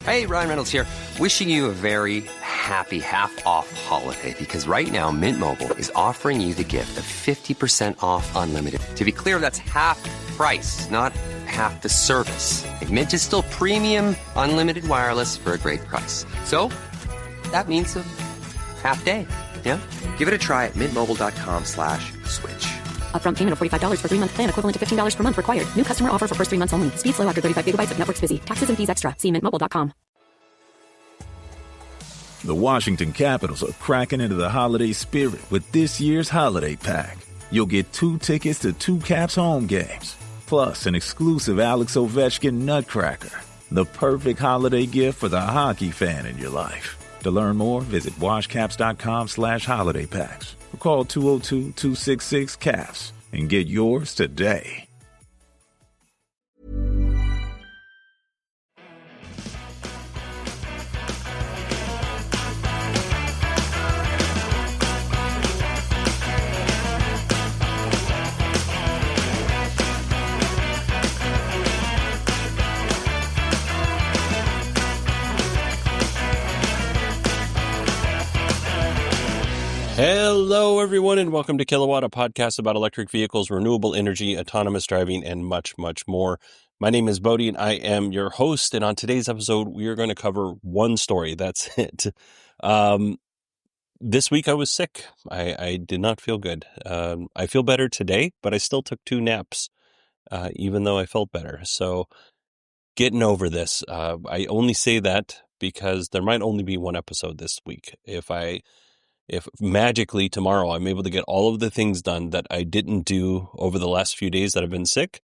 Hey, Ryan Reynolds here. Wishing you a very happy half-off holiday because right now Mint Mobile is offering you the gift of 50% off unlimited. To be clear, that's half price, not half the service. Like, Mint is still premium unlimited wireless for a great price. So that means a half day. Yeah? Give it a try at mintmobile.com/switch. Upfront payment of $45 for 3-month plan, equivalent to $15 per month required. New customer offer for first 3 months only. Speed slow after 35 gigabytes if network's busy. Taxes and fees extra. See mintmobile.com. The Washington Capitals are cracking into the holiday spirit with this year's holiday pack. You'll get 2 tickets to 2 Caps home games, plus an exclusive Alex Ovechkin nutcracker. The perfect holiday gift for the hockey fan in your life. To learn more, visit washcaps.com/holiday packs. Or call 202-266-CAPS and get yours today. Hello, everyone, and welcome to Kilowatt, a podcast about electric vehicles, renewable energy, autonomous driving, and much, much more. My name is Bodie, and I am your host. And on today's episode, we are going to cover one story. That's it. This week, I was sick. I did not feel good. I feel better today, but I still took 2 naps, even though I felt better. So getting over this. I only say that because there might only be one episode this week. If magically tomorrow I'm able to get all of the things done that I didn't do over the last few days that I've been sick,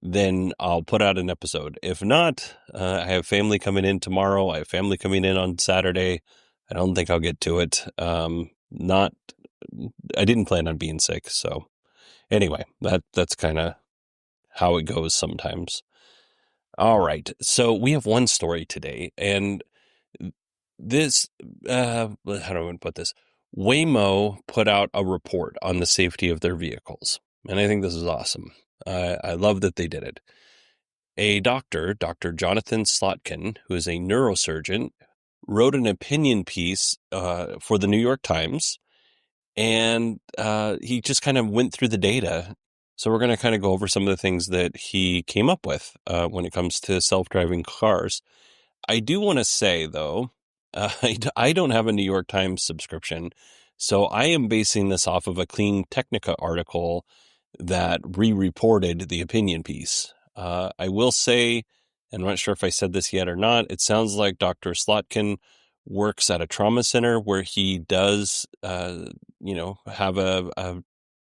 then I'll put out an episode. If not, I have family coming in tomorrow. I have family coming in on Saturday. I don't think I'll get to it. I didn't plan on being sick. So anyway, that's kind of how it goes sometimes. All right. So we have one story today, and this, how do I put this? Waymo put out a report on the safety of their vehicles. And I think this is awesome. I love that they did it. A doctor, Dr. Jonathan Slotkin, who is a neurosurgeon, wrote an opinion piece for the New York Times. And he just kind of went through the data. So we're going to kind of go over some of the things that he came up with when it comes to self-driving cars. I do want to say, though, I don't have a New York Times subscription, so I am basing this off of a Clean Technica article that re-reported the opinion piece. I will say, and I'm not sure if I said this yet or not, it sounds like Dr. Slotkin works at a trauma center where he does, have a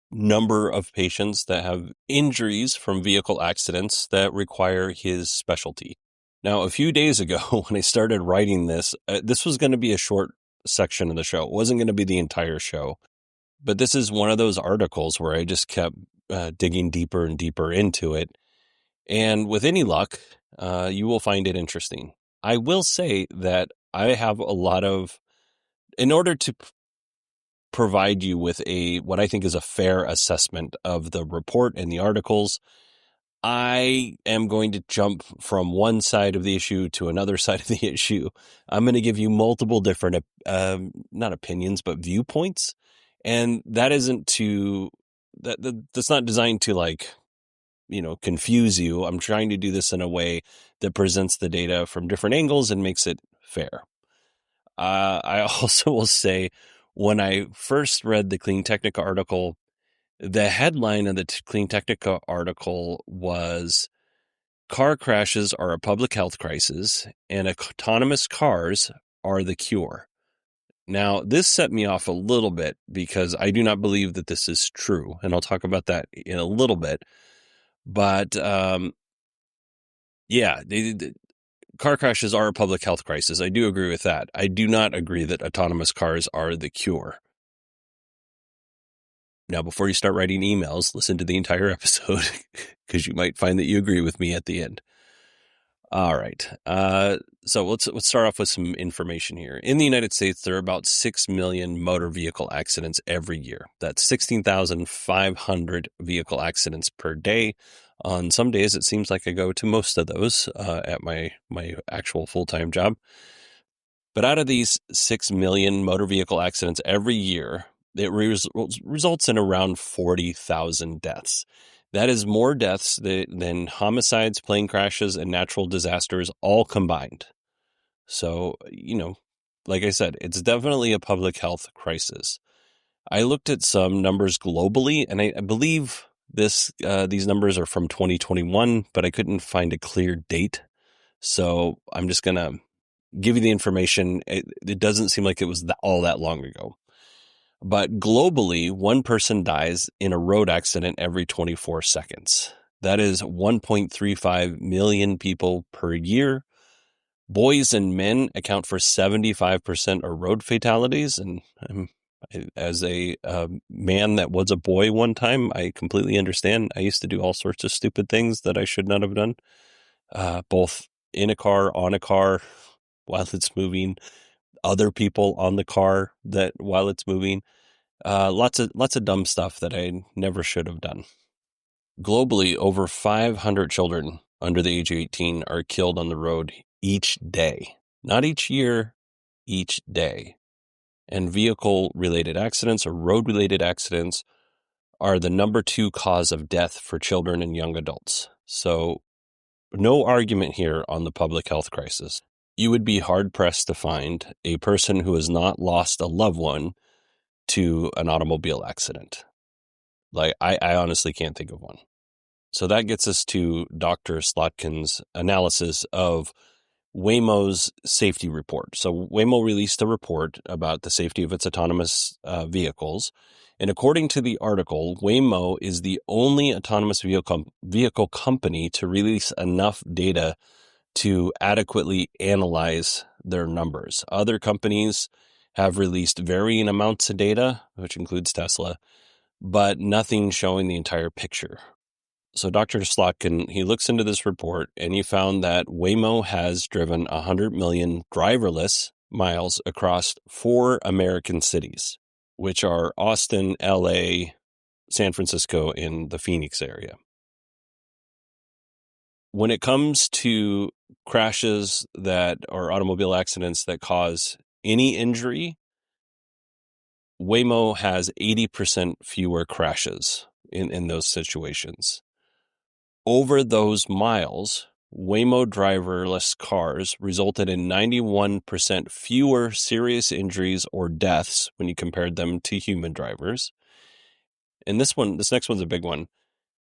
number of patients that have injuries from vehicle accidents that require his specialty. Now, a few days ago, when I started writing this, this was going to be a short section of the show. It wasn't going to be the entire show. But this is one of those articles where I just kept digging deeper and deeper into it. And with any luck, you will find it interesting. I will say that I have a lot of, in order to provide you with what I think is a fair assessment of the report and the articles, I am going to jump from one side of the issue to another side of the issue. I'm going to give you multiple different, not opinions, but viewpoints. And that isn't that's not designed to confuse you. I'm trying to do this in a way that presents the data from different angles and makes it fair. I also will say, when I first read the Clean Technica article, the headline of the Clean Technica article was, "Car crashes are a public health crisis and autonomous cars are the cure." Now, this set me off a little bit because I do not believe that this is true, and I'll talk about that in a little bit. But, car crashes are a public health crisis. I do agree with that. I do not agree that autonomous cars are the cure. Now, before you start writing emails, listen to the entire episode because you might find that you agree with me at the end. All right. So let's start off with some information here. In the United States, there are about 6 million motor vehicle accidents every year. That's 16,500 vehicle accidents per day. On some days, it seems like I go to most of those at my actual full-time job. But out of these 6 million motor vehicle accidents every year, it results in around 40,000 deaths. That is more deaths than homicides, plane crashes, and natural disasters all combined. So, like I said, it's definitely a public health crisis. I looked at some numbers globally, and I believe these numbers are from 2021, but I couldn't find a clear date. So I'm just going to give you the information. It doesn't seem like it was all that long ago. But globally, one person dies in a road accident every 24 seconds. That is 1.35 million people per year. Boys and men account for 75% of road fatalities. And as a man that was a boy one time, I completely understand. I used to do all sorts of stupid things that I should not have done, both in a car, on a car, while it's moving, other people on the car that while it's moving, lots of dumb stuff that I never should have done. Globally, over 500 children under the age of 18 are killed on the road each day, not each year, each day. And vehicle-related accidents or road-related accidents are the number 2 cause of death for children and young adults. So no argument here on the public health crisis. You would be hard-pressed to find a person who has not lost a loved one to an automobile accident. Like, I honestly can't think of one. So that gets us to Dr. Slotkin's analysis of Waymo's safety report. So Waymo released a report about the safety of its autonomous vehicles. And according to the article, Waymo is the only autonomous vehicle company to release enough data to adequately analyze their numbers. Other companies have released varying amounts of data, which includes Tesla, but nothing showing the entire picture. So Dr. Slotkin, he looks into this report and he found that Waymo has driven 100 million driverless miles across 4 American cities, which are Austin, LA, San Francisco, and the Phoenix area. When it comes to crashes or automobile accidents that cause any injury, Waymo has 80% fewer crashes in those situations. Over those miles, Waymo driverless cars resulted in 91% fewer serious injuries or deaths when you compared them to human drivers. And this next one's a big one.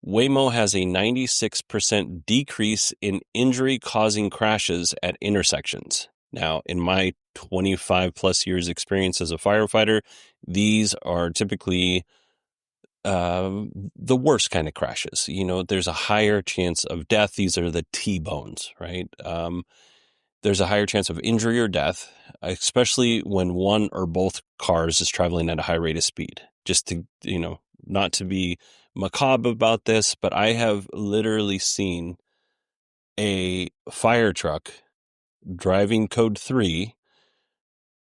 Waymo has a 96% decrease in injury-causing crashes at intersections. Now, in my 25 plus years experience as a firefighter, these are typically the worst kind of crashes. There's a higher chance of death. These are the T-bones, right? There's a higher chance of injury or death, especially when one or both cars is traveling at a high rate of speed. Just to, not to be macabre about this, but I have literally seen a fire truck driving code 3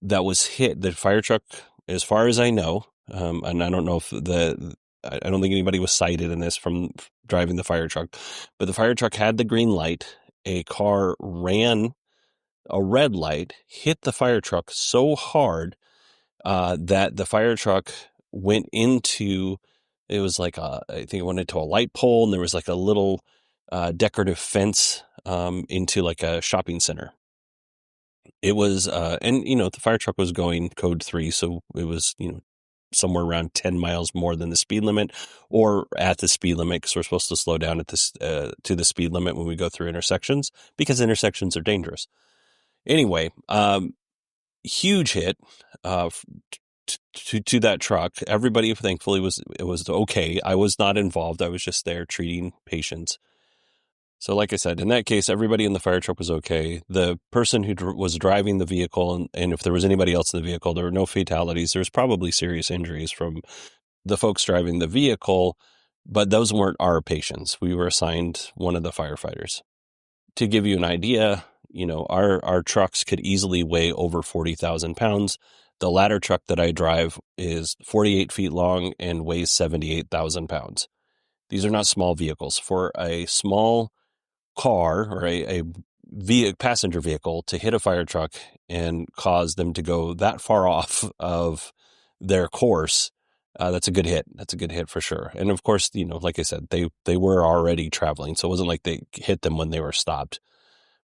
that was hit. The fire truck, as far as I know, and I don't know if I don't think anybody was cited in this from driving the fire truck, but the fire truck had the green light. A car ran a red light, hit the fire truck so hard that the fire truck went into, it was like I think it went into a light pole, and there was like a little decorative fence into like a shopping center. It was, and the fire truck was going code 3, so it was, somewhere around 10 miles more than the speed limit, or at the speed limit, because we're supposed to slow down at this to the speed limit when we go through intersections, because intersections are dangerous. Anyway, huge hit to that truck. Everybody, thankfully, it was okay. I was not involved. I was just there treating patients. So like I said, in that case, everybody in the fire truck was okay. The person who was driving the vehicle, and if there was anybody else in the vehicle, there were no fatalities. There was probably serious injuries from the folks driving the vehicle, but those weren't our patients. We were assigned one of the firefighters. To give you an idea, our trucks could easily weigh over 40,000 pounds. The ladder truck that I drive is 48 feet long and weighs 78,000 pounds. These are not small vehicles. For a small car or a passenger vehicle to hit a fire truck and cause them to go that far off of their course, that's a good hit. That's a good hit for sure. And of course, like I said, they were already traveling, so it wasn't like they hit them when they were stopped.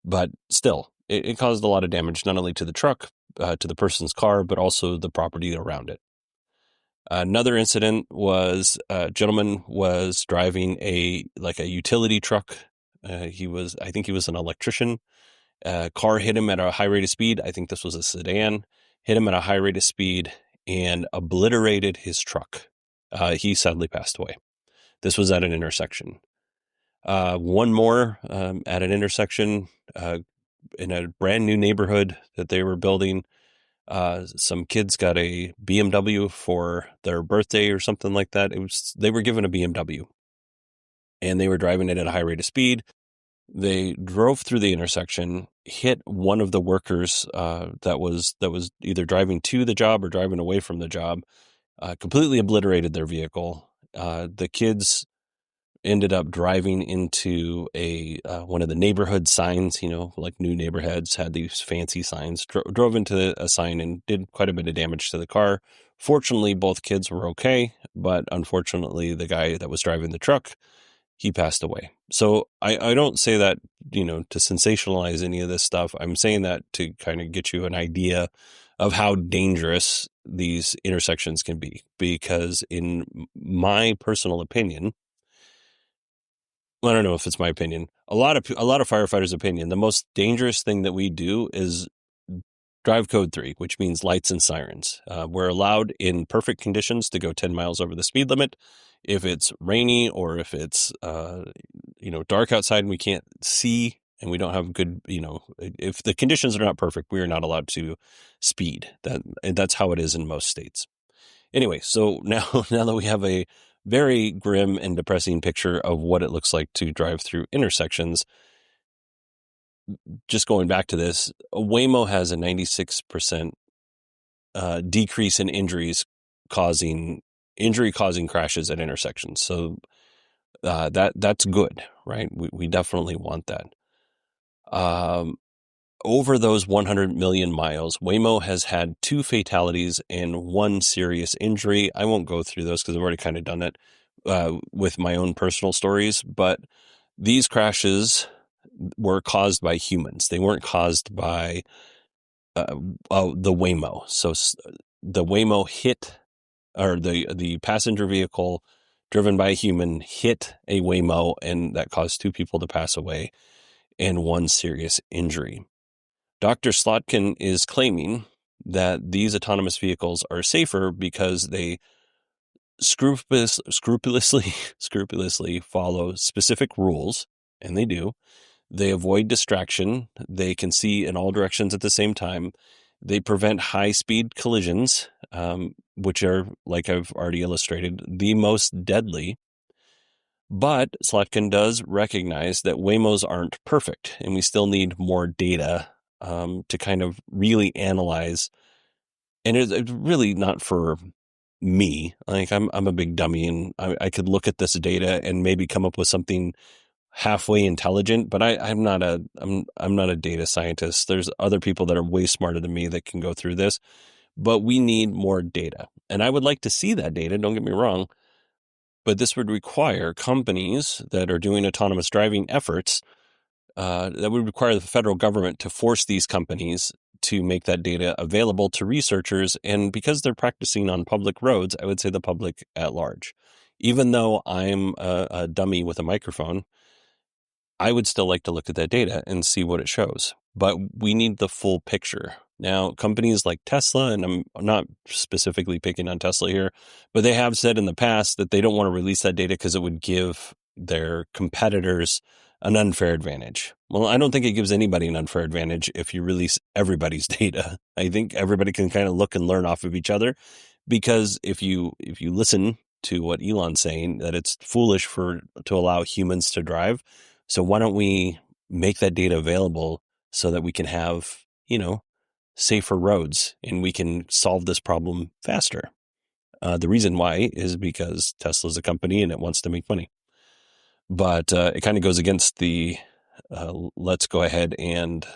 But still, it caused a lot of damage, not only to the truck, to the person's car, but also the property around it. Another incident was a gentleman was driving a utility truck. I think he was an electrician. Car hit him at a high rate of speed. I think this was a sedan. Hit him at a high rate of speed and obliterated his truck. He sadly passed away. This was at an intersection. One more at an intersection in a brand new neighborhood that they were building. Some kids got a BMW for their birthday or something like that. They were given a BMW and they were driving it at a high rate of speed. They drove through the intersection, hit one of the workers that was either driving to the job or driving away from the job, completely obliterated their vehicle. The kids ended up driving into one of the neighborhood signs, like new neighborhoods had these fancy signs, drove into a sign and did quite a bit of damage to the car. Fortunately, both kids were okay, but unfortunately, the guy that was driving the truck, he passed away. So I don't say that, to sensationalize any of this stuff. I'm saying that to kind of get you an idea of how dangerous these intersections can be, because in my personal opinion, I don't know if it's my opinion, a lot of firefighters' opinion, the most dangerous thing that we do is drive code 3, which means lights and sirens. We're allowed in perfect conditions to go 10 miles over the speed limit. If it's rainy or if it's, dark outside and we can't see and we don't have good, if the conditions are not perfect, we are not allowed to speed. That's how it is in most states. Anyway, so now that we have a very grim and depressing picture of what it looks like to drive through intersections, just going back to this, Waymo has a 96% decrease in injury causing crashes at intersections. So that's good, right? We definitely want that. Over those 100 million miles, Waymo has had 2 fatalities and 1 serious injury. I won't go through those because I've already kind of done that with my own personal stories, but these crashes were caused by humans. They weren't caused by the Waymo. So the Waymo hit, or the passenger vehicle driven by a human hit a Waymo, and that caused 2 people to pass away and 1 serious injury. Dr. Slotkin is claiming that these autonomous vehicles are safer because they scrupulously follow specific rules, and they do. They avoid distraction. They can see in all directions at the same time. They prevent high-speed collisions, which are, like I've already illustrated, the most deadly. But Slotkin does recognize that Waymos aren't perfect, and we still need more data to kind of really analyze. And it's really not for me. Like I'm a big dummy, and I could look at this data and maybe come up with something halfway intelligent, but I'm not a data scientist. There's other people that are way smarter than me that can go through this, but we need more data. And I would like to see that data, don't get me wrong, but this would require companies that are doing autonomous driving efforts, that would require the federal government to force these companies to make that data available to researchers. And because they're practicing on public roads, I would say the public at large. Even though I'm a dummy with a microphone, I would still like to look at that data and see what it shows. But we need the full picture. Now, companies like Tesla, and I'm not specifically picking on Tesla here, but they have said in the past that they don't want to release that data because it would give their competitors an unfair advantage. Well, I don't think it gives anybody an unfair advantage if you release everybody's data. I think everybody can kind of look and learn off of each other, because if you listen to what Elon's saying, that it's foolish to allow humans to drive. So why don't we make that data available so that we can have, safer roads and we can solve this problem faster? The reason why is because Tesla's a company and it wants to make money. But it kind of goes against the let's go ahead and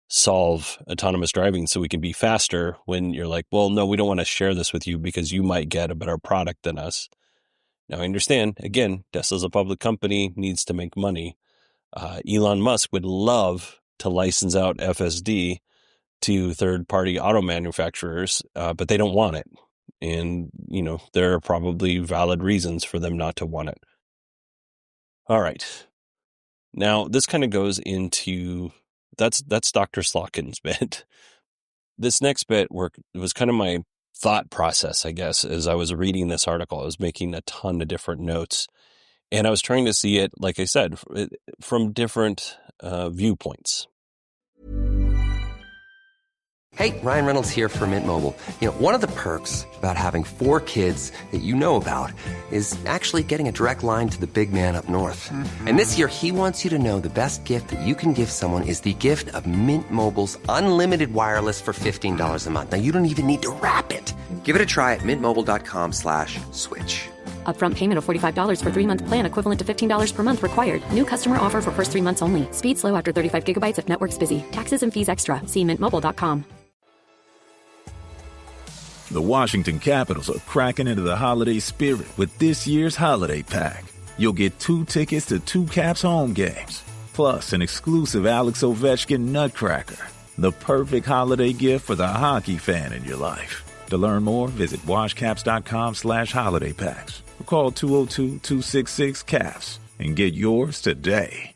solve autonomous driving so we can be faster, when you're like, well, no, we don't want to share this with you because you might get a better product than us. Now, I understand, again, Tesla's a public company, needs to make money. Elon Musk would love to license out FSD to third-party auto manufacturers, but they don't want it. And, there are probably valid reasons for them not to want it. All right. Now, this kind of goes into, that's Dr. Slotkin's bit. This next bit was kind of my thought process, I guess, as I was reading this article. I was making a ton of different notes, and I was trying to see it, like I said, from different viewpoints. Hey, Ryan Reynolds here for Mint Mobile. One of the perks about having 4 kids that you know about is actually getting a direct line to the big man up north. And this year, he wants you to know the best gift that you can give someone is the gift of Mint Mobile's unlimited wireless for $15 a month. Now, you don't even need to wrap it. Give it a try at mintmobile.com/switch. Upfront payment of $45 for 3-month plan equivalent to $15 per month required. New customer offer for first 3 months only. Speed slow after 35 gigabytes if network's busy. Taxes and fees extra. See mintmobile.com. The Washington Capitals are cracking into the holiday spirit with this year's holiday pack. You'll get 2 tickets to 2 Caps home games, plus an exclusive Alex Ovechkin nutcracker, the perfect holiday gift for the hockey fan in your life. To learn more, visit washcaps.com/holiday packs or call 202-266-CAPS and get yours today.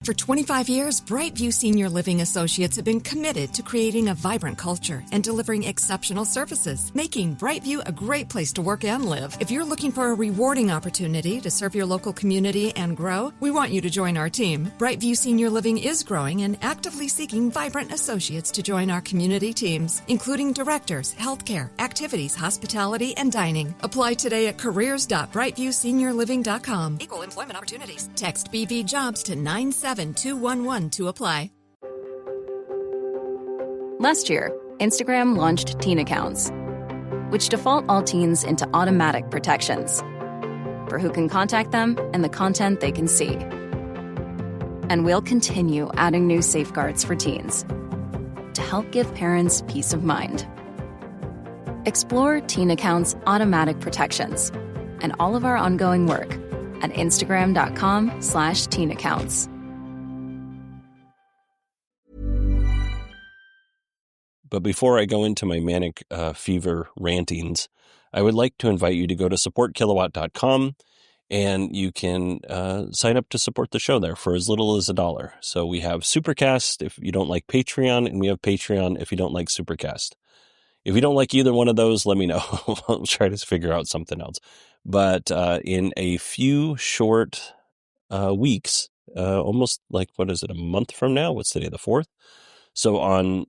For 25 years, Brightview Senior Living Associates have been committed to creating a vibrant culture and delivering exceptional services, making Brightview a great place to work and live. If you're looking for a rewarding opportunity to serve your local community and grow, we want you to join our team. Brightview Senior Living is growing and actively seeking vibrant associates to join our community teams, including directors, healthcare, activities, hospitality, and dining. Apply today at careers.brightviewseniorliving.com. Equal employment opportunities. Text BV Jobs to 97211 to apply. Last year, Instagram launched teen accounts, which default all teens into automatic protections for who can contact them and the content they can see. And we'll continue adding new safeguards for teens to help give parents peace of mind. Explore teen accounts' automatic protections and all of our ongoing work at instagram.com/teenaccounts. But before I go into my manic fever rantings, I would like to invite you to go to supportkilowatt.com, and you can sign up to support the show there for as little as $1. So we have Supercast if you don't like Patreon, and we have Patreon if you don't like Supercast. If you don't like either one of those, let me know. I'll try to figure out something else. But in a few short weeks, almost like, what is it, a month from now? What's today, the 4th? So on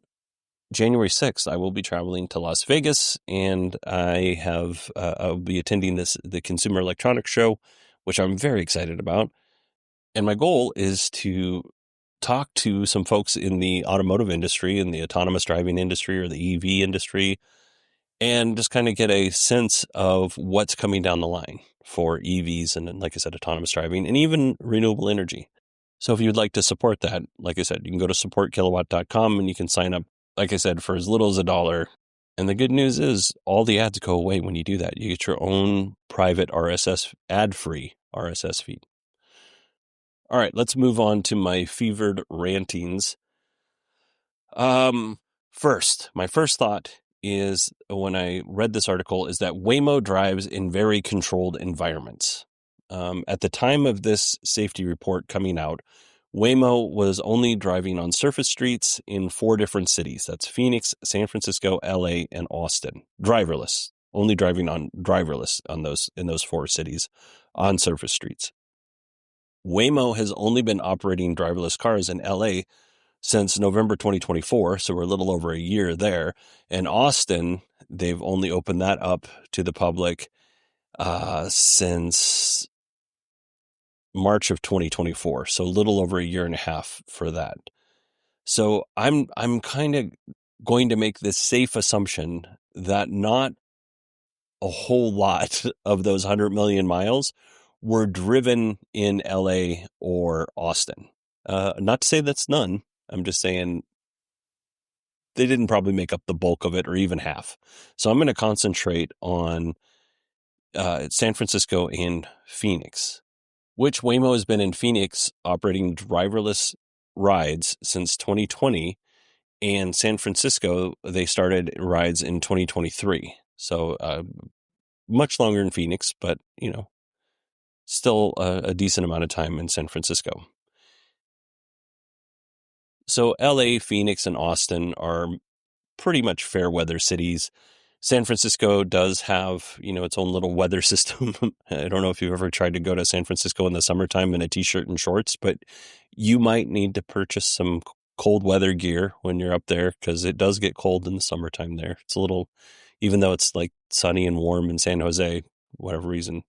January 6th, I will be traveling to Las Vegas, and I'll be attending the Consumer Electronics Show, which I'm very excited about. And my goal is to talk to some folks in the automotive industry, in the autonomous driving industry or the EV industry, and just kind of get a sense of what's coming down the line for EVs and, like I said, autonomous driving and even renewable energy. So if you'd like to support that, like I said, you can go to supportkilowatt.com and you can sign up, like I said, for as little as $1. And the good news is all the ads go away when you do that. You get your own private RSS, ad-free RSS feed. All right, let's move on to my fevered rantings. My first thought is, when I read this article, is that Waymo drives in very controlled environments. At the time of this safety report coming out, Waymo was only driving on surface streets in 4 different cities. That's Phoenix, San Francisco, LA, and Austin. Driverless. Only driving on driverless in those 4 cities on surface streets. Waymo has only been operating driverless cars in LA since November 2024, so we're a little over a year there. And Austin, they've only opened that up to the public since March of 2024, so a little over a year and a half for that. So I'm kind of going to make this safe assumption that not a whole lot of those 100 million miles were driven in LA or Austin. Not to say that's none. I'm just saying they didn't probably make up the bulk of it or even half. So I'm going to concentrate on San Francisco and Phoenix, which Waymo has been in Phoenix operating driverless rides since 2020. And San Francisco, they started rides in 2023. So much longer in Phoenix, but, still a decent amount of time in San Francisco. So LA, Phoenix, and Austin are pretty much fair weather cities. San Francisco does have, its own little weather system. I don't know if you've ever tried to go to San Francisco in the summertime in a t-shirt and shorts, but you might need to purchase some cold weather gear when you're up there because it does get cold in the summertime there. It's a little, even though it's like sunny and warm in San Jose, whatever reason,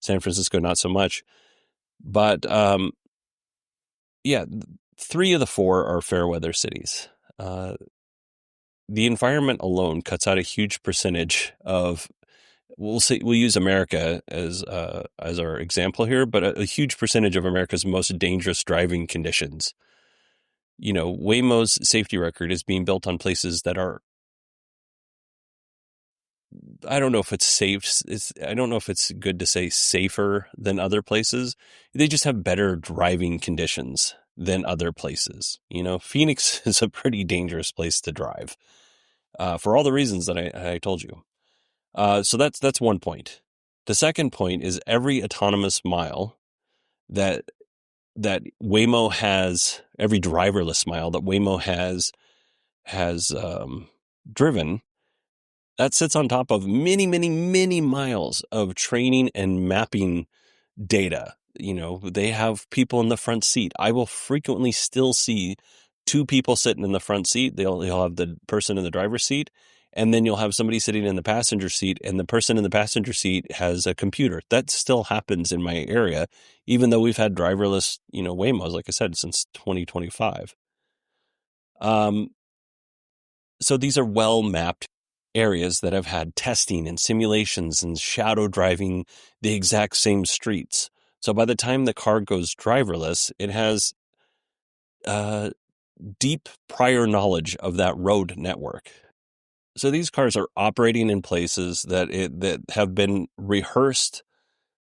San Francisco, not so much. But yeah, 3 of the 4 are fair weather cities. The environment alone cuts out a huge percentage of, we'll use America as our example here, but a huge percentage of America's most dangerous driving conditions. Waymo's safety record is being built on places that are, I don't know if it's safe. I don't know if it's good to say safer than other places. They just have better driving conditions than other places. Phoenix is a pretty dangerous place to drive. For all the reasons that I told you. So that's one point. The second point is every autonomous mile that Waymo has, every driverless mile that Waymo has driven, that sits on top of many, many, many miles of training and mapping data. They have people in the front seat. I will frequently still see 2 people sitting in the front seat. They'll have the person in the driver's seat, and then you'll have somebody sitting in the passenger seat, and the person in the passenger seat has a computer. That still happens in my area, even though we've had driverless, Waymos, like I said, since 2025. So these are well-mapped areas that have had testing and simulations and shadow driving the exact same streets. So by the time the car goes driverless, it has deep prior knowledge of that road network. So these cars are operating in places that have been rehearsed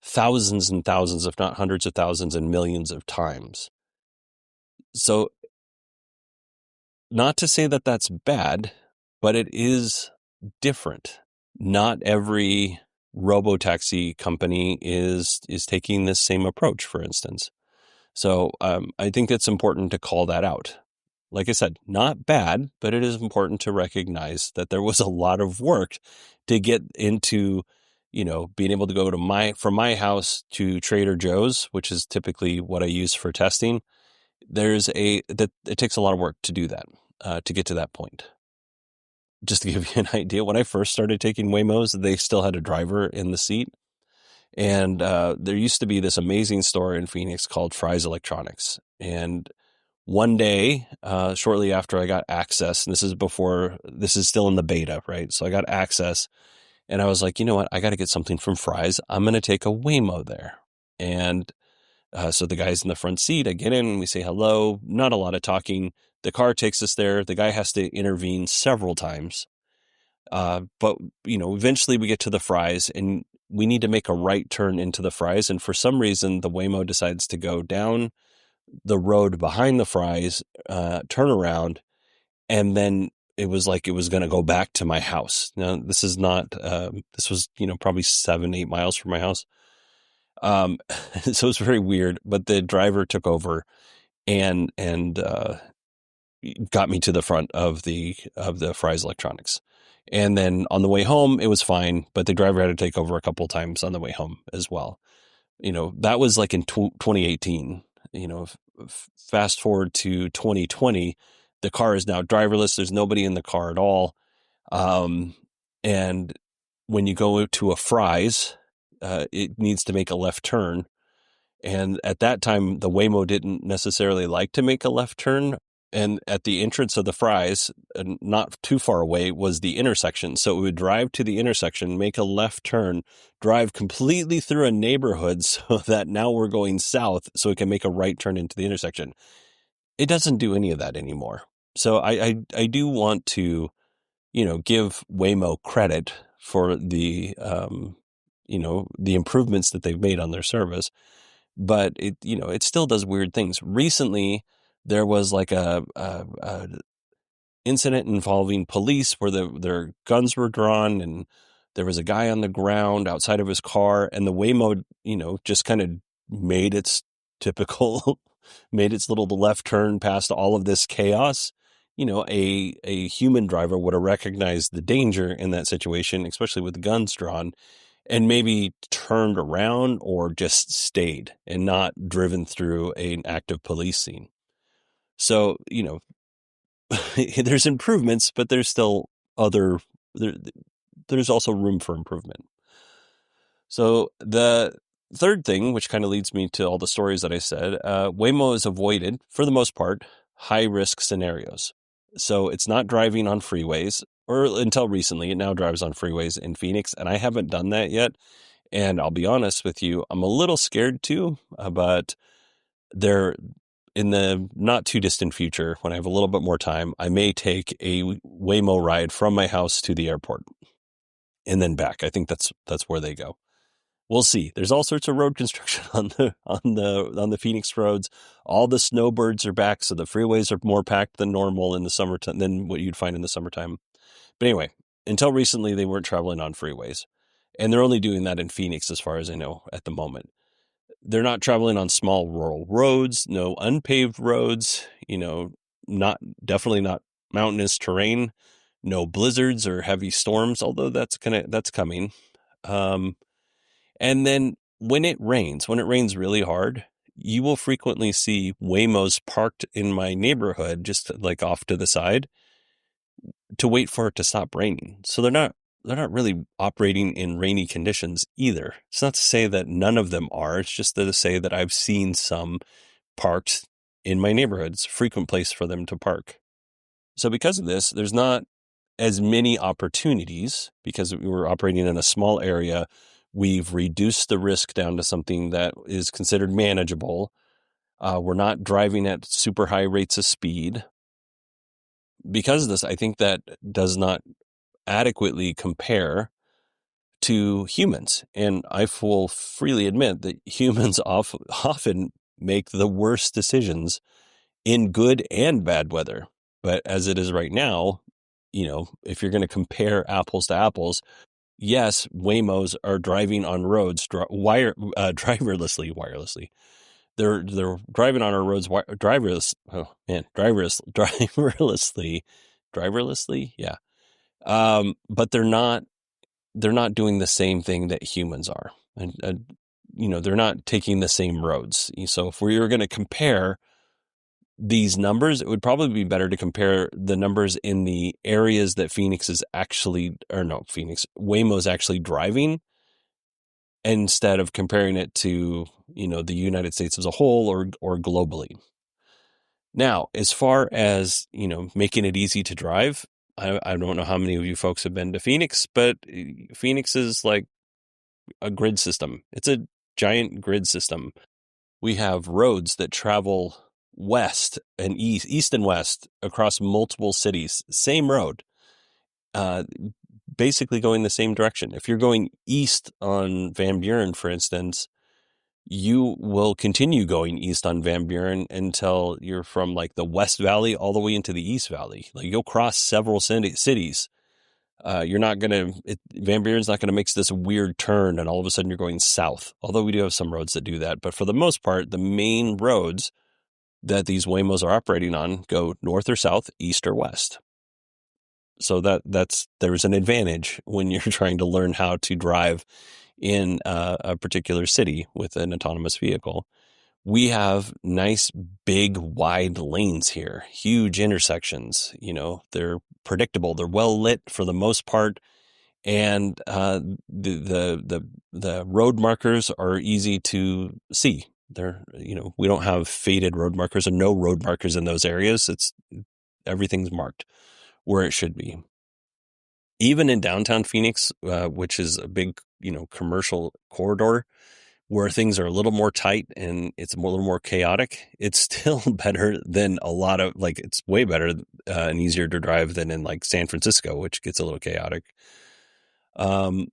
thousands and thousands, if not hundreds of thousands and millions of times. So not to say that that's bad, but it is different. Not every robotaxi company is taking this same approach, for instance. So I think it's important to call that out. Like I said, not bad, but it is important to recognize that there was a lot of work to get into, being able to go from my house to Trader Joe's, which is typically what I use for testing. It takes a lot of work to do that, to get to that point. Just to give you an idea, when I first started taking Waymos, they still had a driver in the seat. And there used to be this amazing store in Phoenix called Fry's Electronics. And one day, shortly after I got access, and this is still in the beta, right? So I got access and I was like, you know what? I got to get something from Fry's. I'm going to take a Waymo there. And so the guy's in the front seat. I get in, we say hello, not a lot of talking. The car takes us there. The guy has to intervene several times. But, eventually we get to the Fry's and we need to make a right turn into the Fry's. And for some reason, the Waymo decides to go down the road behind the Fry's, turn around, and then it was like it was going to go back to my house. Now, this is not, this was, probably 7-8 miles from my house. So it's very weird, but the driver took over and got me to the front of the Fry's Electronics. And then on the way home, it was fine, but the driver had to take over a couple of times on the way home as well. That was like in 2018. Fast forward to 2020, the car is now driverless. There's nobody in the car at all. And when you go to a Fry's, it needs to make a left turn. And at that time, the Waymo didn't necessarily like to make a left turn. And at the entrance of the Fries, not too far away, was the intersection. So it would drive to the intersection, make a left turn, drive completely through a neighborhood so that now we're going south so it can make a right turn into the intersection. It doesn't do any of that anymore. So I do want to, give Waymo credit for the, the improvements that they've made on their service. But it still does weird things. Recently, there was like a incident involving police where their guns were drawn, and there was a guy on the ground outside of his car, and the Waymo, just kind of made its typical, made its little left turn past all of this chaos. A human driver would have recognized the danger in that situation, especially with guns drawn, and maybe turned around or just stayed and not driven through an active police scene. So, there's improvements, but there's still there's also room for improvement. So the third thing, which kind of leads me to all the stories that I said, Waymo has avoided, for the most part, high-risk scenarios. So it's not driving on freeways, or until recently, it now drives on freeways in Phoenix, and I haven't done that yet. And I'll be honest with you, I'm a little scared too, but in the not too distant future, when I have a little bit more time, I may take a Waymo ride from my house to the airport and then back. I think that's where they go. We'll see. There's all sorts of road construction on the Phoenix roads. All the snowbirds are back, so the freeways are more packed than normal in the summertime than what you'd find in the summertime. But anyway, until recently, they weren't traveling on freeways, and they're only doing that in Phoenix, as far as I know at the moment. They're not traveling on small rural roads, no unpaved roads, definitely not mountainous terrain, no blizzards or heavy storms, although that's coming. And then when it rains really hard, you will frequently see Waymos parked in my neighborhood, just like off to the side, to wait for it to stop raining. So they're not really operating in rainy conditions either. It's not to say that none of them are. It's just to say that I've seen some parked in my neighborhood. It's a frequent place for them to park. So because of this, there's not as many opportunities because we were operating in a small area. We've reduced the risk down to something that is considered manageable. We're not driving at super high rates of speed. Because of this, I think that does not adequately compare to humans. And I will freely admit that humans often make the worst decisions in good and bad weather. But as it is right now, if you're going to compare apples to apples, yes, Waymos are driving on roads wirelessly. They're driving on our roads driverlessly. Yeah. But they're not doing the same thing that humans are. And they're not taking the same roads. So if we were going to compare these numbers, it would probably be better to compare the numbers in the areas that Waymo's actually driving, instead of comparing it to, the United States as a whole or globally. Now, as far as, making it easy to drive, I don't know how many of you folks have been to Phoenix, but Phoenix is like a grid system. It's a giant grid system. We have roads that travel west and east and west across multiple cities. Same road, basically going the same direction. If you're going east on Van Buren, for instance, you will continue going east on Van Buren until you're from like the West Valley all the way into the East Valley. Like you'll cross several cities. Van Buren's not going to make this weird turn and all of a sudden you're going south. Although we do have some roads that do that. But for the most part, the main roads that these Waymos are operating on go north or south, east or west. So there's an advantage when you're trying to learn how to drive in a particular city with an autonomous vehicle. We have nice, big, wide lanes here, huge intersections. They're predictable. They're well lit for the most part. And the road markers are easy to see. we don't have faded road markers or no road markers in those areas. Everything's marked where it should be. Even in downtown Phoenix, which is a big, commercial corridor where things are a little more tight and it's a little more chaotic, it's still better than it's way better and easier to drive than in like San Francisco, which gets a little chaotic.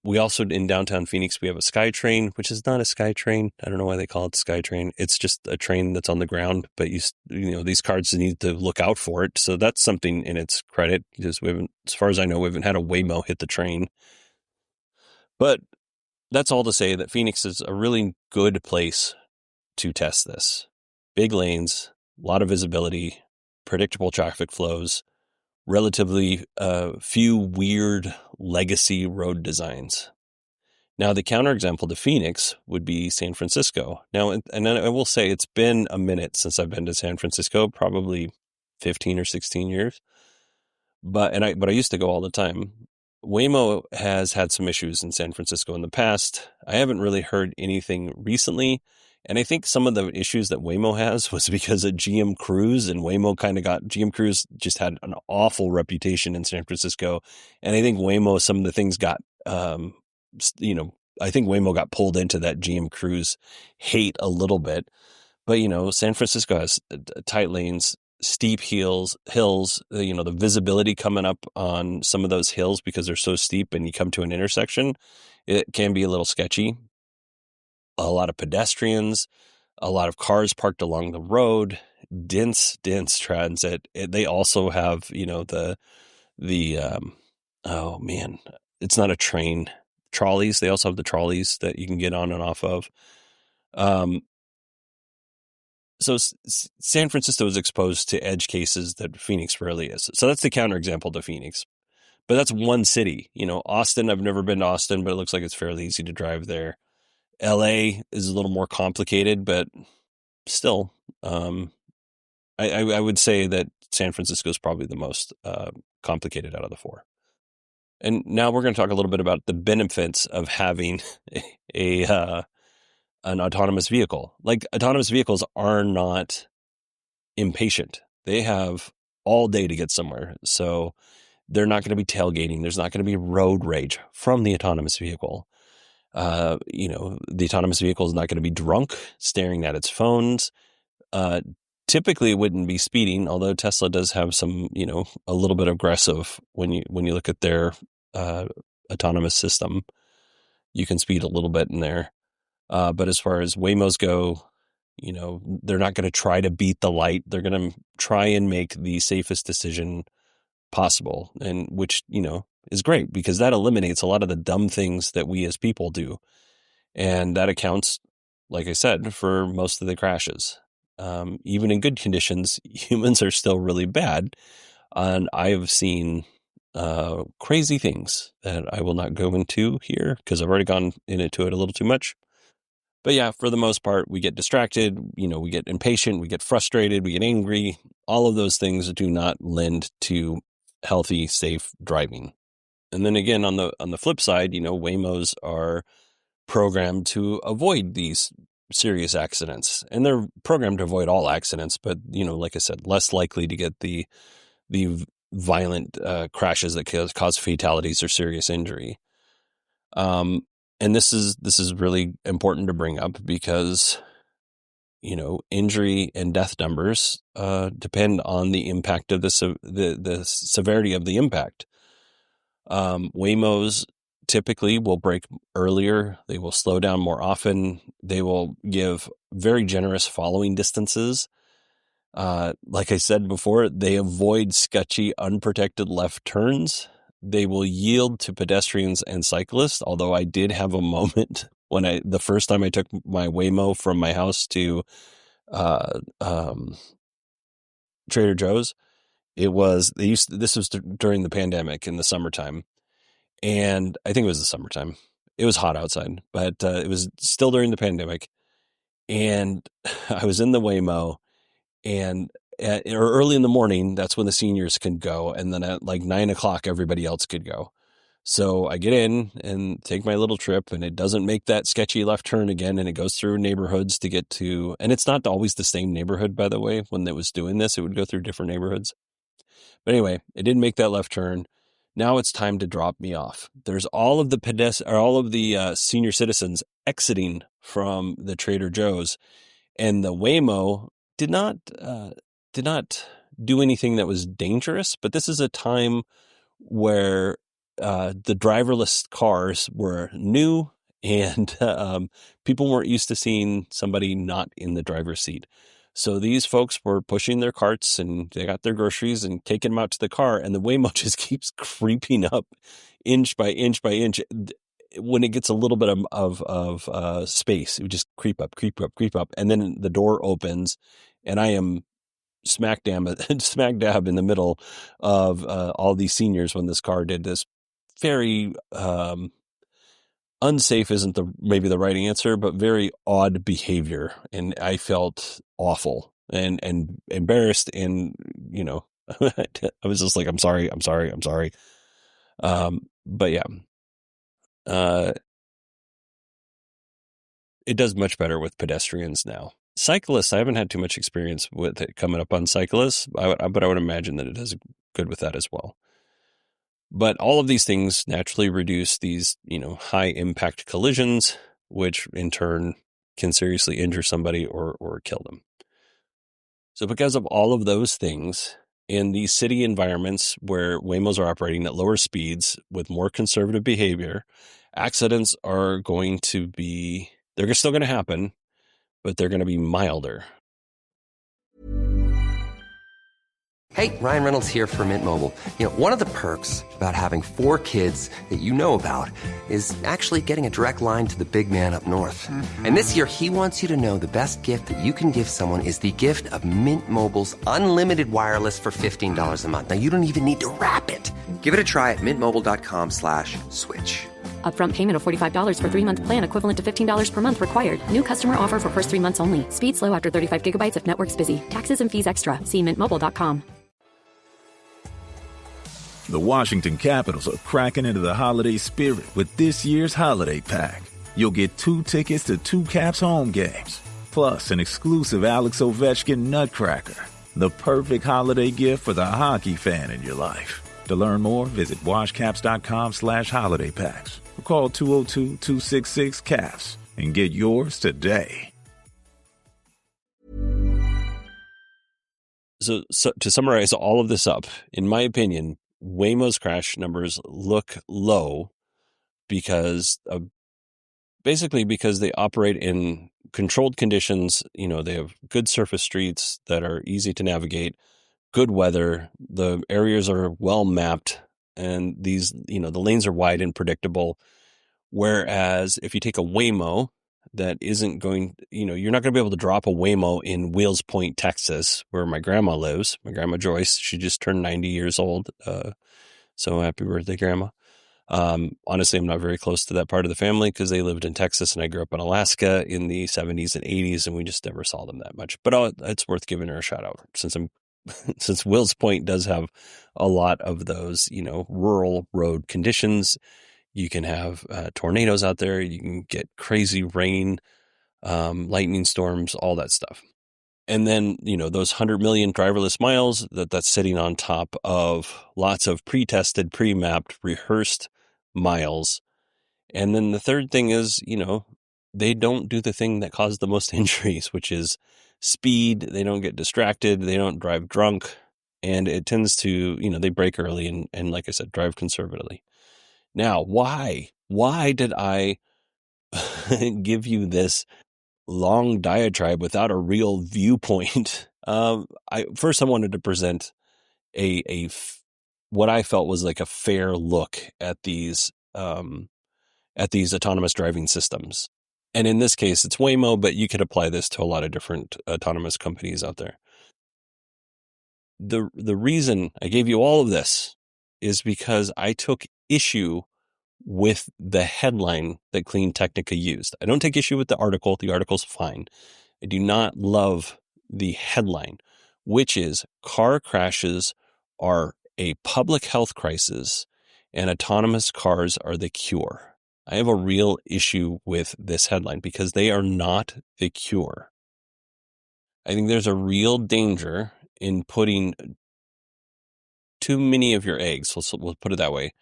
We also, in downtown Phoenix, we have a SkyTrain, which is not a SkyTrain. I don't know why they call it SkyTrain. It's just a train that's on the ground, but these cars need to look out for it. So that's something in its credit, because as far as I know, we haven't had a Waymo hit the train. But that's all to say that Phoenix is a really good place to test this. Big lanes, a lot of visibility, predictable traffic flows, relatively few weird legacy road designs. Now, the counterexample to Phoenix would be San Francisco. Now, and I will say it's been a minute since I've been to San Francisco, probably 15 or 16 years. But I used to go all the time. Waymo has had some issues in San Francisco in the past. I haven't really heard anything recently. And I think some of the issues that Waymo has was because of GM Cruise, and GM Cruise just had an awful reputation in San Francisco. And I think some of the things I think Waymo got pulled into that GM Cruise hate a little bit. But, San Francisco has tight lanes, steep hills, the visibility coming up on some of those hills because they're so steep and you come to an intersection, it can be a little sketchy. A lot of pedestrians, a lot of cars parked along the road, dense transit. They also have, oh man, it's not a train, trolleys. They also have the trolleys that you can get on and off of. So San Francisco is exposed to edge cases that Phoenix rarely is. So that's the counterexample to Phoenix. But that's one city. Austin, I've never been to Austin, but it looks like it's fairly easy to drive there. LA is a little more complicated, but still, I would say that San Francisco is probably the most complicated out of the four. And now we're going to talk a little bit about the benefits of having an autonomous vehicle. Like, autonomous vehicles are not impatient. They have all day to get somewhere. So they're not going to be tailgating. There's not going to be road rage from the autonomous vehicle. The autonomous vehicle is not going to be drunk, staring at its phones. Typically, it wouldn't be speeding, although Tesla does have some, a little bit aggressive when you look at their autonomous system. You can speed a little bit in there. But as far as Waymos go, they're not going to try to beat the light. They're going to try and make the safest decision possible, and which, is great, because that eliminates a lot of the dumb things that we as people do. And that accounts, like I said, for most of the crashes. Even in good conditions, humans are still really bad. And I have seen crazy things that I will not go into here because I've already gone into it a little too much. But yeah, for the most part, we get distracted, we get impatient, we get frustrated, we get angry. All of those things do not lend to healthy, safe driving. And then again, on the flip side, Waymos are programmed to avoid these serious accidents, and they're programmed to avoid all accidents. But like I said, less likely to get the violent crashes that cause fatalities or serious injury. And this is really important to bring up because injury and death numbers depend on the impact of the severity of the impact. Waymos typically will brake earlier. They will slow down more often. They will give very generous following distances. Like I said before, they avoid sketchy, unprotected left turns. They will yield to pedestrians and cyclists. Although I did have a moment when the first time I took my Waymo from my house to Trader Joe's, this was during the pandemic in the summertime. And I think it was the summertime. It was hot outside, but it was still during the pandemic. And I was in the Waymo, and early in the morning, that's when the seniors could go. And then at like 9 o'clock, everybody else could go. So I get in and take my little trip, and it doesn't make that sketchy left turn again, and it goes through neighborhoods to get to, and it's not always the same neighborhood, by the way. When it was doing this, it would go through different neighborhoods. But anyway, it didn't make that left turn. Now it's time to drop me off. There's all of the senior citizens exiting from the Trader Joe's, and the Waymo did not do anything that was dangerous. But this is a time where the driverless cars were new, and people weren't used to seeing somebody not in the driver's seat. So these folks were pushing their carts, and they got their groceries and taking them out to the car, and the Waymo just keeps creeping up inch by inch by inch. When it gets a little bit of space, it would just creep up, and then the door opens, and I am smack dab in the middle of all these seniors when this car did this very unsafe isn't maybe the right answer, but very odd behavior. And I felt awful and embarrassed. And, I was just like, I'm sorry. But yeah, it does much better with pedestrians now. Cyclists, I haven't had too much experience with it coming up on cyclists, but I would imagine that it does good with that as well. But all of these things naturally reduce these, high impact collisions, which in turn can seriously injure somebody or kill them. So because of all of those things, in these city environments where Waymos are operating at lower speeds with more conservative behavior, accidents are going to be, they're still going to happen, but they're going to be milder. Hey, Ryan Reynolds here for Mint Mobile. One of the perks about having 4 kids that you know about is actually getting a direct line to the big man up north. Mm-hmm. And this year, he wants you to know the best gift that you can give someone is the gift of Mint Mobile's unlimited wireless for $15 a month. Now, you don't even need to wrap it. Give it a try at mintmobile.com/switch. Upfront payment of $45 for 3-month plan equivalent to $15 per month required. New customer offer for first 3 months only. Speed slow after 35 gigabytes if network's busy. Taxes and fees extra. See mintmobile.com. The Washington Capitals are cracking into the holiday spirit with this year's holiday pack. You'll get 2 tickets to 2 Caps home games, plus an exclusive Alex Ovechkin nutcracker, the perfect holiday gift for the hockey fan in your life. To learn more, visit washcaps.com/holiday packs or call 202-266-CAPS and get yours today. So to summarize all of this up, in my opinion, Waymo's crash numbers look low because basically because they operate in controlled conditions. They have good surface streets that are easy to navigate, good weather, the areas are well mapped, and these, the lanes are wide and predictable. Whereas if you take a Waymo that isn't going, you're not going to be able to drop a Waymo in Wheels Point, Texas, where my grandma lives. My grandma Joyce, she just turned 90 years old. So happy birthday, Grandma. Honestly, I'm not very close to that part of the family because they lived in Texas and I grew up in Alaska in the 70s and 80s, and we just never saw them that much. But it's worth giving her a shout out since Wheels Point does have a lot of those, rural road conditions. You can have tornadoes out there. You can get crazy rain, lightning storms, all that stuff. And then, those 100 million driverless miles that's sitting on top of lots of pre-tested, pre-mapped, rehearsed miles. And then the third thing is, they don't do the thing that caused the most injuries, which is speed. They don't get distracted. They don't drive drunk. And it tends to, they brake early and like I said, drive conservatively. Now, why did I give you this long diatribe without a real viewpoint? I wanted to present what I felt was like a fair look at these autonomous driving systems. And in this case, it's Waymo, but you could apply this to a lot of different autonomous companies out there. The reason I gave you all of this is because I took issue with the headline that Clean Technica used. I don't take issue with the article. The article's fine. I do not love the headline, which is car crashes are a public health crisis and autonomous cars are the cure. I have a real issue with this headline because they are not the cure. I think there's a real danger in putting too many of your eggs, we'll put it that way,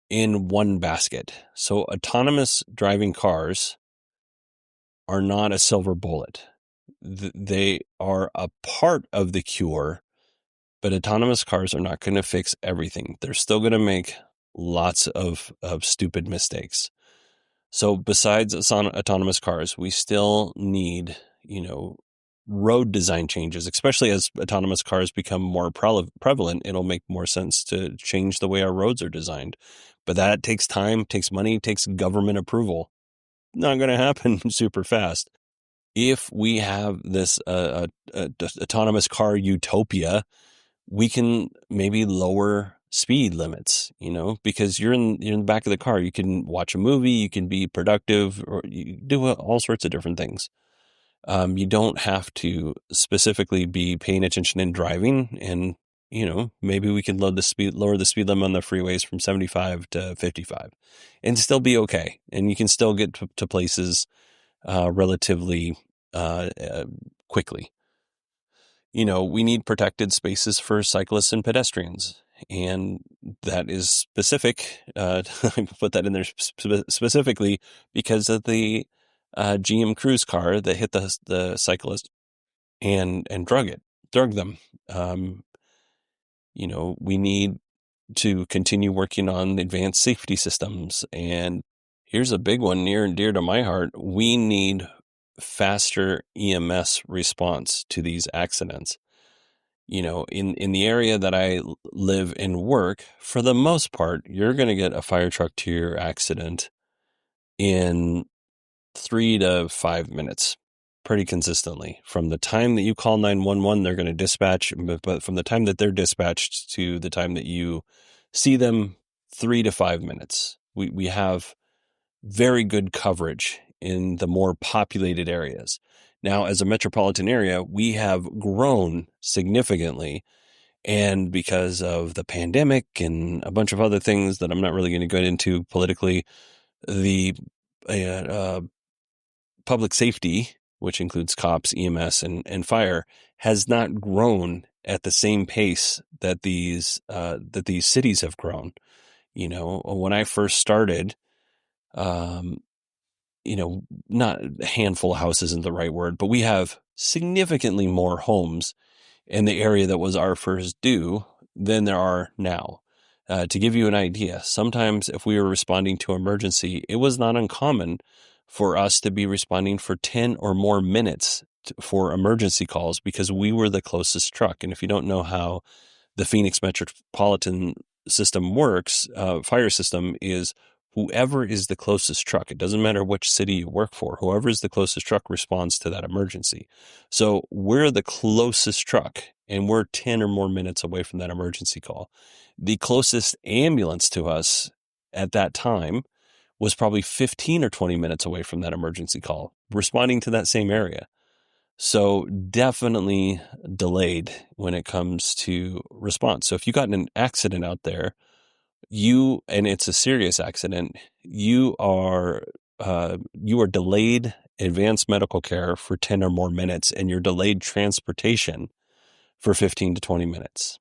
in one basket. So autonomous driving cars are not a silver bullet. They are a part of the cure, but autonomous cars are not going to fix everything. They're still going to make lots of stupid mistakes. So besides autonomous cars, we still need, road design changes, especially as autonomous cars become more prevalent. It'll make more sense to change the way our roads are designed. But that takes time, takes money, takes government approval. Not going to happen super fast. If we have this autonomous car utopia, we can maybe lower speed limits, because you're in the back of the car. You can watch a movie, you can be productive, or you do all sorts of different things. You don't have to specifically be paying attention in driving, and maybe we can lower the speed limit on the freeways from 75 to 55 and still be okay. And you can still get to places relatively quickly. We need protected spaces for cyclists and pedestrians. And that is specific. I put that in there specifically because of the GM Cruise car that hit the cyclist and drug them. We need to continue working on advanced safety systems. And here's a big one near and dear to my heart. We need faster EMS response to these accidents. In the area that I live and work, for the most part, you're going to get a fire truck to your accident in 3 to 5 minutes pretty consistently. From the time that you call 911, they're going to dispatch, but from the time that they're dispatched to the time that you see them, 3 to 5 minutes. We have very good coverage in the more populated areas. Now, as a metropolitan area, we have grown significantly. And because of the pandemic and a bunch of other things that I'm not really going to get into politically, the public safety, which includes cops, EMS, and fire, has not grown at the same pace that these cities have grown. When I first started, not a handful of houses isn't the right word, but we have significantly more homes in the area that was our first due than there are now. To give you an idea, sometimes if we were responding to emergency, it was not uncommon for us to be responding for 10 or more minutes for emergency calls because we were the closest truck. And if you don't know how the Phoenix metropolitan system works, fire system is whoever is the closest truck. It doesn't matter which city you work for. Whoever is the closest truck responds to that emergency. So we're the closest truck and we're 10 or more minutes away from that emergency call. The closest ambulance to us at that time was probably 15 or 20 minutes away from that emergency call, responding to that same area. So definitely delayed when it comes to response. So if you got in an accident out there, and it's a serious accident, you are delayed advanced medical care for 10 or more minutes, and you're delayed transportation for 15 to 20 minutes.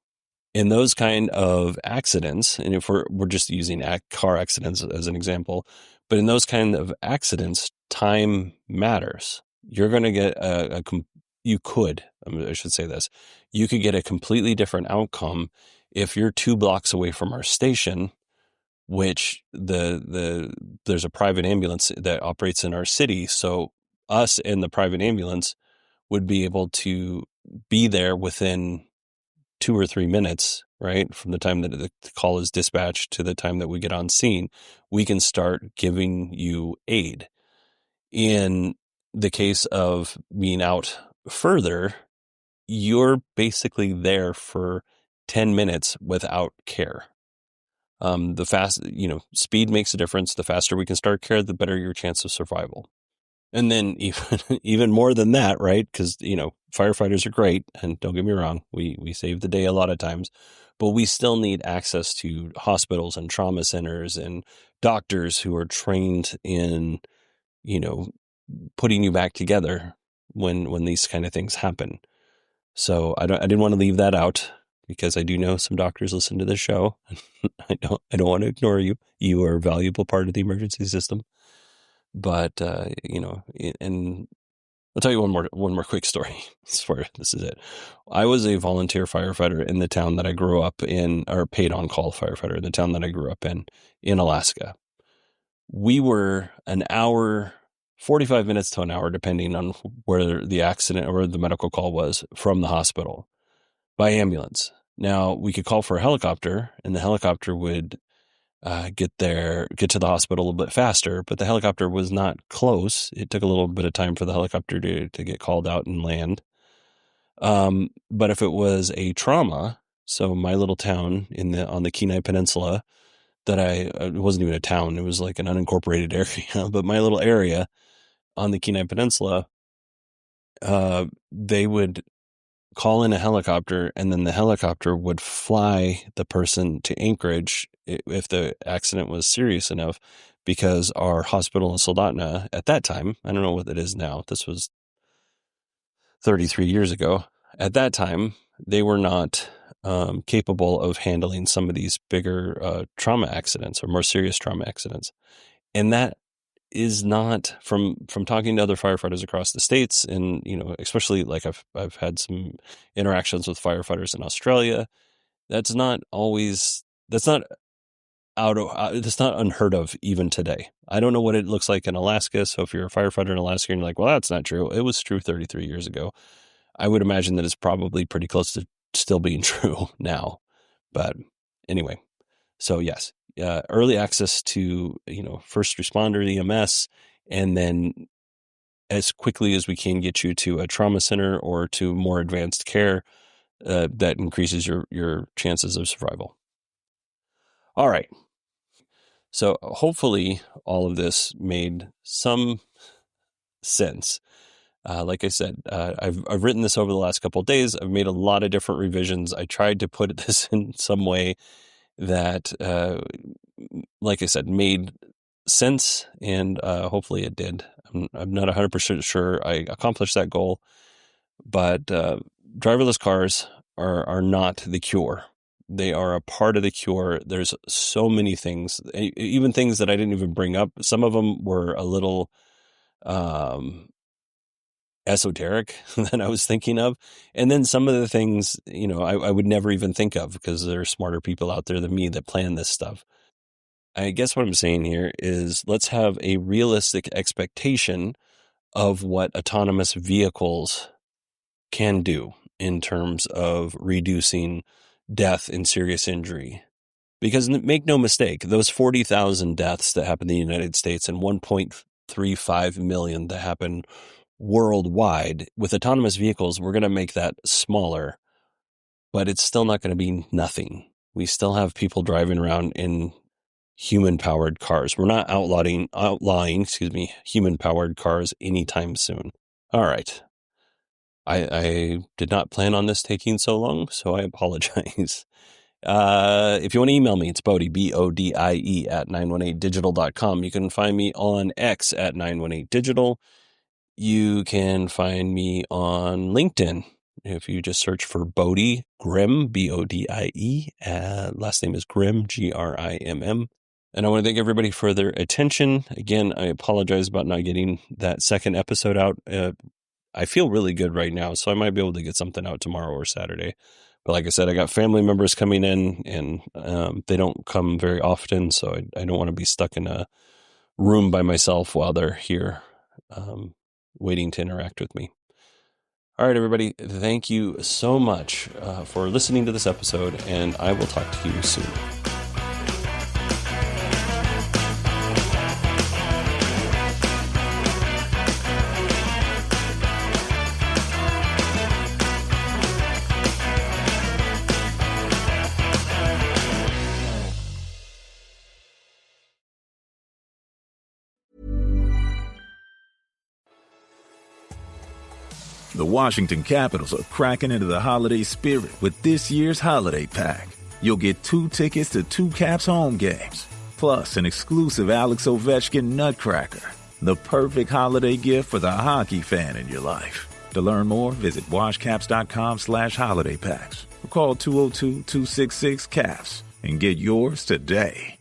In those kind of accidents, and if we're just using car accidents as an example, but in those kind of accidents, time matters. You're going to get you could get a completely different outcome if you're 2 blocks away from our station, which there's a private ambulance that operates in our city. So us and the private ambulance would be able to be there within 2 or 3 minutes, right? From the time that the call is dispatched to the time that we get on scene, we can start giving you aid. In the case of being out further, you're basically there for 10 minutes without care. Speed makes a difference. The faster we can start care, the better your chance of survival. And then even more than that, right? Because, firefighters are great. And don't get me wrong, we save the day a lot of times. but we still need access to hospitals and trauma centers and doctors who are trained in, putting you back together when these kind of things happen. So I didn't want to leave that out, because I do know some doctors listen to this show. I don't want to ignore you. You are a valuable part of the emergency system. But and I'll tell you one more quick story. I swear this is it. I was a volunteer firefighter in the town that I grew up in, or paid on call firefighter in the town that I grew up in Alaska. We were an hour, 45 minutes to an hour, depending on where the accident or where the medical call was, from the hospital by ambulance. Now, we could call for a helicopter, and the helicopter would get to the hospital a little bit faster, but the helicopter was not close. It took a little bit of time for the helicopter to get called out and land. But if it was a trauma, so my little town on the Kenai Peninsula, it wasn't even a town, it was like an unincorporated area, but my little area on the Kenai Peninsula, they would call in a helicopter, and then the helicopter would fly the person to Anchorage if the accident was serious enough, because our hospital in Soldotna at that time, I don't know what it is now, this was 33 years ago, at that time, they were not capable of handling some of these bigger trauma accidents or more serious trauma accidents. And that is not, from talking to other firefighters across the States, and especially like I've had some interactions with firefighters in Australia, that's not unheard of even today. I don't know what it looks like in Alaska, so if you're a firefighter in Alaska and you're like, well, that's not true, it was true 33 years ago, I would imagine that it's probably pretty close to still being true now. But anyway, so yes, early access to, first responder EMS, and then as quickly as we can get you to a trauma center or to more advanced care, that increases your chances of survival. All right. So hopefully all of this made some sense. Like I said, I've written this over the last couple of days. I've made a lot of different revisions. I tried to put this in some way that, like I said, made sense, and hopefully it did. I'm not 100% sure I accomplished that goal, but driverless cars are not the cure. They are a part of the cure. There's so many things, even things that I didn't even bring up. Some of them were a little esoteric that I was thinking of. And then some of the things, I would never even think of, because there are smarter people out there than me that plan this stuff. I guess what I'm saying here is, let's have a realistic expectation of what autonomous vehicles can do in terms of reducing death and serious injury. Because make no mistake, those 40,000 deaths that happen in the United States and 1.35 million that happen worldwide, with autonomous vehicles, we're going to make that smaller, but it's still not going to be nothing. We still have people driving around in human-powered cars. We're not outlawing, human-powered cars anytime soon. All right. I did not plan on this taking so long, so I apologize. If you want to email me, it's Bodie, BODIE at 918digital.com. You can find me on X at 918digital. You can find me on LinkedIn. If you just search for Bodie Grimm, BODIE, last name is Grimm, GRIMM. And I want to thank everybody for their attention. Again, I apologize about not getting that second episode out. I feel really good right now, so I might be able to get something out tomorrow or Saturday. But like I said, I got family members coming in, and they don't come very often, so I don't want to be stuck in a room by myself while they're here waiting to interact with me. All right, everybody, thank you so much for listening to this episode, and I will talk to you soon. The Washington Capitals are cracking into the holiday spirit with this year's holiday pack. You'll get 2 tickets to 2 Caps home games, plus an exclusive Alex Ovechkin Nutcracker, the perfect holiday gift for the hockey fan in your life. To learn more, visit washcaps.com/holiday packs or call 202-266-CAPS and get yours today.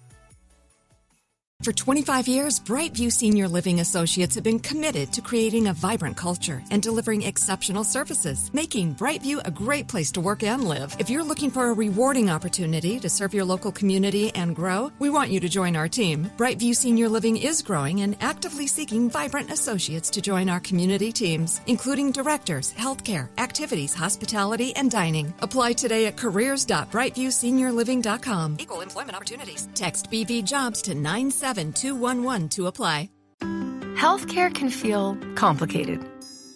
For 25 years, Brightview Senior Living Associates have been committed to creating a vibrant culture and delivering exceptional services, making Brightview a great place to work and live. If you're looking for a rewarding opportunity to serve your local community and grow, we want you to join our team. Brightview Senior Living is growing and actively seeking vibrant associates to join our community teams, including directors, healthcare, activities, hospitality, and dining. Apply today at careers.brightviewseniorliving.com. Equal employment opportunities. Text BV Jobs to 97211 to apply. Healthcare can feel complicated.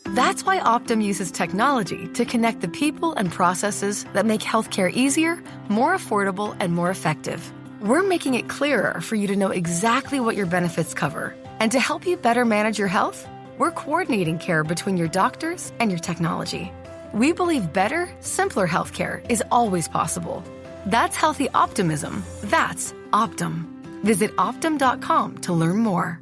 That's why Optum uses technology to connect the people and processes that make healthcare easier, more affordable, and more effective. We're making it clearer for you to know exactly what your benefits cover. And to help you better manage your health, we're coordinating care between your doctors and your technology. We believe better, simpler healthcare is always possible. That's healthy optimism. That's Optum. Visit Optum.com to learn more.